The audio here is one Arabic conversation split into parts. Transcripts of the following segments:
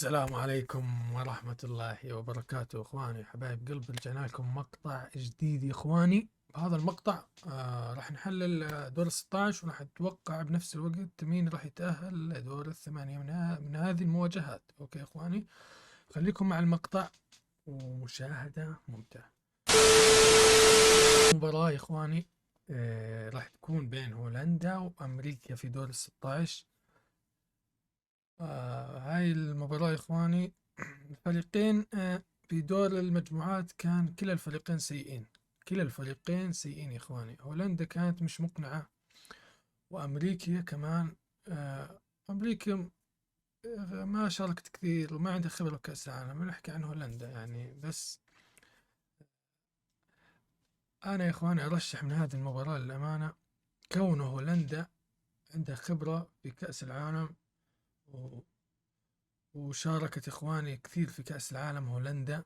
السلام عليكم ورحمة الله وبركاته اخواني حبايب قلب. رجعنا لكم مقطع جديد يا اخواني. بهذا المقطع راح نحلل دور 16 وراح نتوقع بنفس الوقت مين راح يتأهل لدور الثمانية من هذه المواجهات. اوكي يا اخواني، خليكم مع المقطع ومشاهدة ممتعة. المباراة يا اخواني راح تكون بين هولندا وامريكا في دور 16. هاي المباراة يا إخواني الفريقين في دور المجموعات كان كلا الفريقين سيئين. كلا الفريقين سيئين يا إخواني. هولندا كانت مش مقنعة، وأمريكا كمان أمريكا ما شاركت كثير وما عندها خبرة بكأس العالم. نحكي عن هولندا يعني. بس أنا يا إخواني أرشح من هذه المباراة للأمانة، كون هولندا عندها خبرة في كأس العالم وشاركت إخواني كثير في كأس العالم هولندا.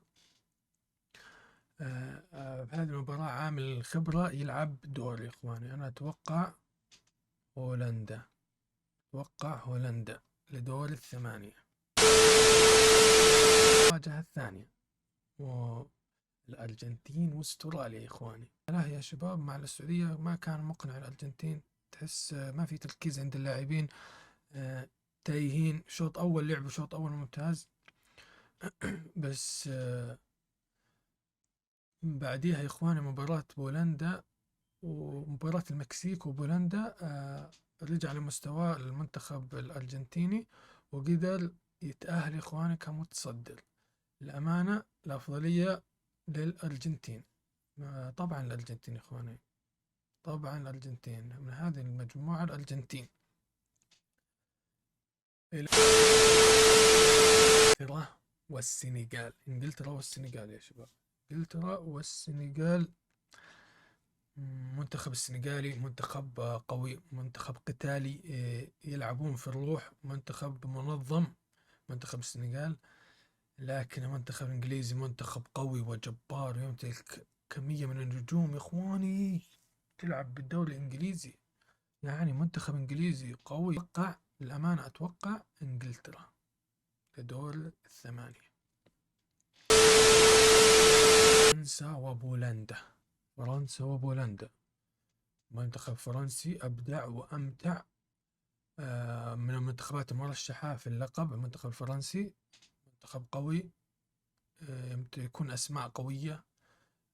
في هذه المباراة عامل الخبرة يلعب دور يا إخواني. أنا أتوقع هولندا لدور الثمانية. المواجهة الثانية والأرجنتين واستراليا يا إخواني. لا يا شباب، مع السعودية ما كان مقنع. الأرجنتين تحس ما في تركيز عند اللاعبين، تايهين. شوط أول لعبوا شوط أول ممتاز بس بعديها يا إخواني مباراة بولندا ومباراة المكسيك وبولندا رجع لمستوى المنتخب الأرجنتيني وقدر يتأهل يا إخواني كمتصدر. الأمانة الأفضلية للأرجنتين. طبعا الأرجنتين يا إخواني، طبعا الأرجنتين من هذه المجموعة. الأرجنتين إنجلترا والسنغال. إنجلترا والسنغال يا شباب. إنجلترا والسنغال. منتخب السنغالي منتخب قوي، منتخب قتالي، يلعبون في الروح، منتخب منظم منتخب السنغال. لكن المنتخب الإنجليزي منتخب قوي وجبار، يمتلك كمية من النجوم يا إخواني تلعب بالدوري الإنجليزي. يعني منتخب إنجليزي قوي. أتوقع الأمانة أتوقع إنجلترا لدور الثمانية. فرنسا وبولندا. منتخب فرنسي أبدع وأمتع من المنتخبات المرشحة في اللقب. المنتخب الفرنسي منتخب قوي، يكون أسماء قوية.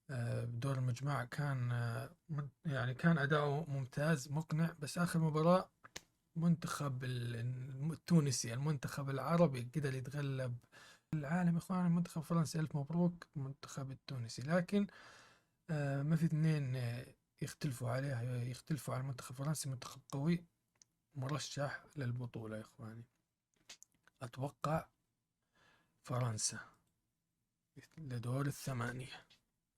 بدور المجموعة كان يعني كان أداؤه ممتاز مقنع. بس آخر مباراة منتخب التونسي، المنتخب العربي، قدر يتغلب العالم. إخوان المنتخب الفرنسي ألف مبروك المنتخب التونسي. لكن ما في اثنين يختلفوا عليه، يختلفوا على المنتخب الفرنسي. منتخب قوي مرشح للبطولة يا إخواني. أتوقع فرنسا لدور الثمانية.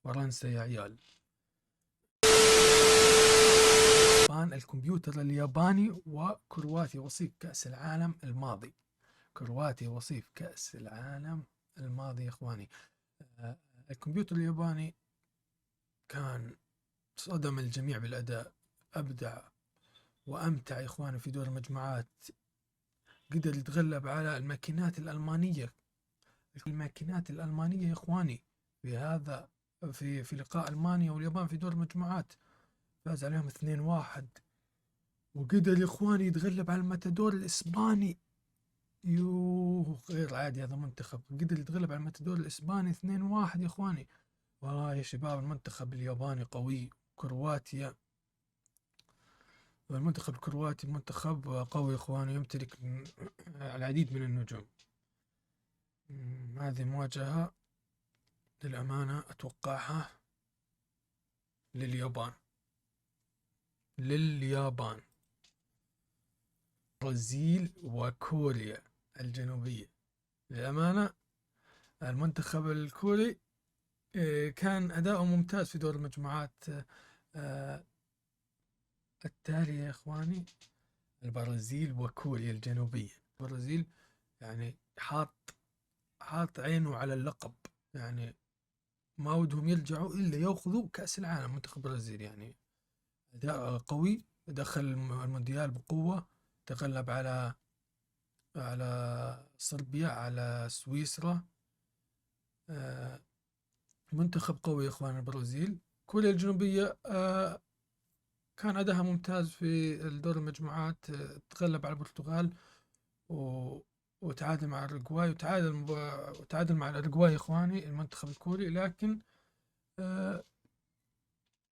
فرنسا يا عيال. الكمبيوتر الياباني وكرواتيا وصيف كأس العالم الماضي. كرواتيا وصيف كأس العالم الماضي يا إخواني. الكمبيوتر الياباني كان صدم الجميع بالأداء، أبدع وأمتع يا إخواني في دور المجموعات. قدر يتغلب على الماكينات الألمانية. يا إخواني في هذا في لقاء ألمانيا واليابان في دور المجموعات فاز عليهم 2-1. وقدر يا إخواني يتغلب على الماتادور الإسباني. غير عادي هذا منتخب. قدر يتغلب على الماتادور الإسباني 2-1 يا إخواني. والله يا شباب المنتخب الياباني قوي. كرواتيا، المنتخب الكرواتي منتخب قوي يا إخواني، يمتلك العديد من النجوم. هذه مواجهة للأمانة أتوقعها لليابان. برازيل وكوريا الجنوبية. للأمانة المنتخب الكوري كان أداؤه ممتاز في دور المجموعات. التالي يا إخواني البرازيل وكوريا الجنوبية. البرازيل يعني حاط عينه على اللقب، يعني ما ودهم يرجعوا إلا يأخذوا كأس العالم. منتخب البرازيل يعني أداء قوي، دخل المونديال بقوة، تغلب على على صربيا، على سويسرا. منتخب قوي يا إخوان البرازيل. كوريا الجنوبية كان أداها ممتاز في دور المجموعات، تغلب على البرتغال وتعادل مع الأوروغواي، وتعادل مع الأوروغواي يا إخواني المنتخب الكوري. لكن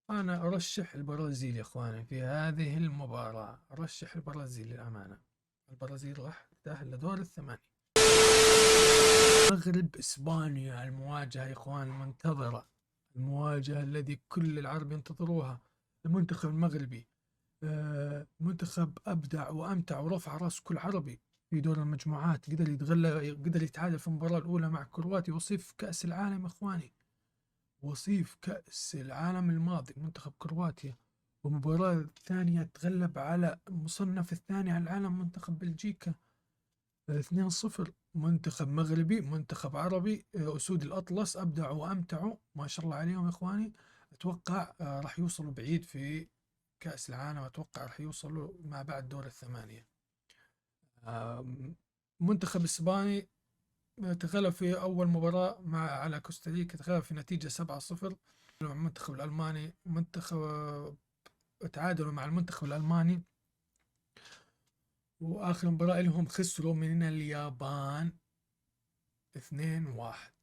أنا أرشح البرازيل يا إخواني في هذه المباراة، أرشح البرازيل للأمانة. البرازيل راح تتأهل لدور الثمانية. المغرب إسبانيا، المواجهة يا إخوان المنتظرة، المواجهة الذي كل العرب ينتظروها. المنتخب المغربي منتخب أبدع وأمتع ورفع رأس كل عربي في دور المجموعات، قدر يتعادل في المباراة الأولى مع كرواتيا، وصيف كأس العالم يا إخواني، وصيف كأس العالم الماضي منتخب كرواتيا. والمباراة الثانية تغلب على المصنف الثاني على العالم منتخب بلجيكا 2-0. منتخب مغربي، منتخب عربي، أسود الأطلس أبدعوا وأمتعوا ما شاء الله عليهم يا إخواني. أتوقع راح يوصلوا بعيد في كأس العالم، أتوقع راح يوصلوا ما بعد دور الثمانية. منتخب إسباني تغلب في أول مباراة على كوستاريكا، تغلب في نتيجة 7-0. المنتخب الألماني تعادلوا مع المنتخب الألماني، وآخر مباراة لهم خسروا من اليابان 2-1.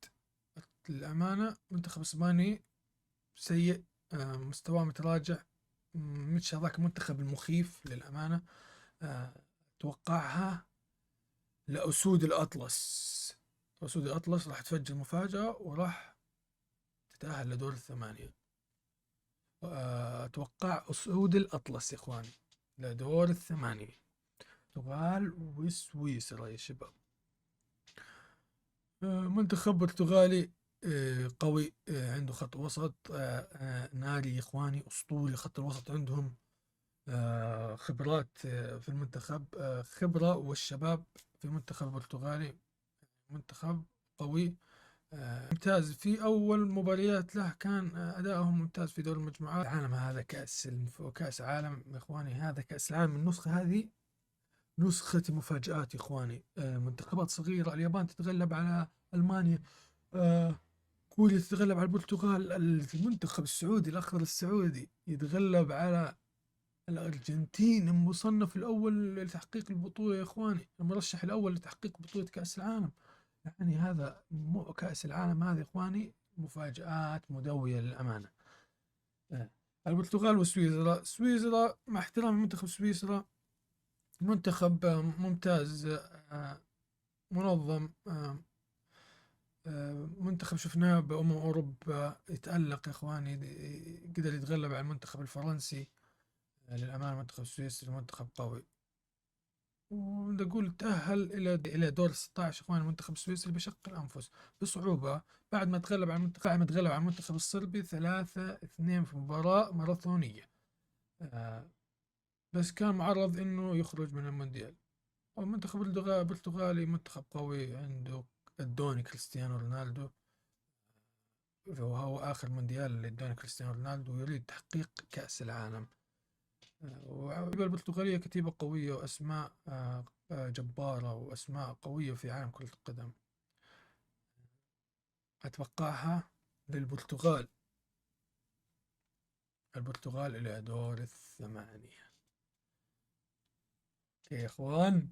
للأمانة منتخب إسباني سيء، مستواه متراجع، مش هذاك المنتخب المخيف للأمانة. أتوقعها لأسود الأطلس. أسود الأطلس راح تفجر مفاجأة وراح تتأهل لدور الثمانية. أتوقع أسود الأطلس يا إخواني لدور الثمانية، البرتغال وسويسرا يا شباب. منتخب برتغالي قوي، عنده خط وسط ناري يا إخواني، أسطوري. خط الوسط عندهم خبرات في المنتخب، خبرة، والشباب في المنتخب البرتغالي منتخب قوي ممتاز. في أول مباريات له كان أداؤهم ممتاز في دور المجموعات. العالم هذا كأس عالم يا إخواني، هذا كأس العالم. النسخة هذه نسخة مفاجآت يا إخواني. منتخبات صغيرة، اليابان تتغلب على ألمانيا، كوريا تتغلب على البرتغال، المنتخب السعودي الأخضر السعودي يتغلب على الأرجنتين، المصنف الأول لتحقيق البطولة يا إخواني، المرشح الأول لتحقيق بطولة كأس العالم. يعني هذا كأس العالم هذا يا إخواني مفاجآت مدوية للأمانة. البرتغال وسويسرا. سويسرا مع احترام منتخب سويسرا منتخب ممتاز، منظم، منتخب شفناه بأمم أوروبا يتألق يا إخواني، قدر يتغلب على المنتخب الفرنسي. للأمانة منتخب سويسرا منتخب قوي، ونقول تأهل إلى دور 16 إخوان المنتخب السويسري بشق الأنفس بصعوبة، بعد ما تغلب على المنتخب الصربي 3-2 في مباراة ماراثونية. بس كان معرض إنه يخرج من المونديال. المنتخب البرتغالي منتخب قوي، عنده الدوني كريستيانو رونالدو، وهو آخر مونديال للدوني كريستيانو رونالدو، يريد تحقيق كأس العالم. واللعبة البرتغالية كتيبة قوية وأسماء جبارة وأسماء قوية في عالم كرة القدم. أتوقعها للبرتغال، البرتغال إلى دور الثمانية. يا إخوان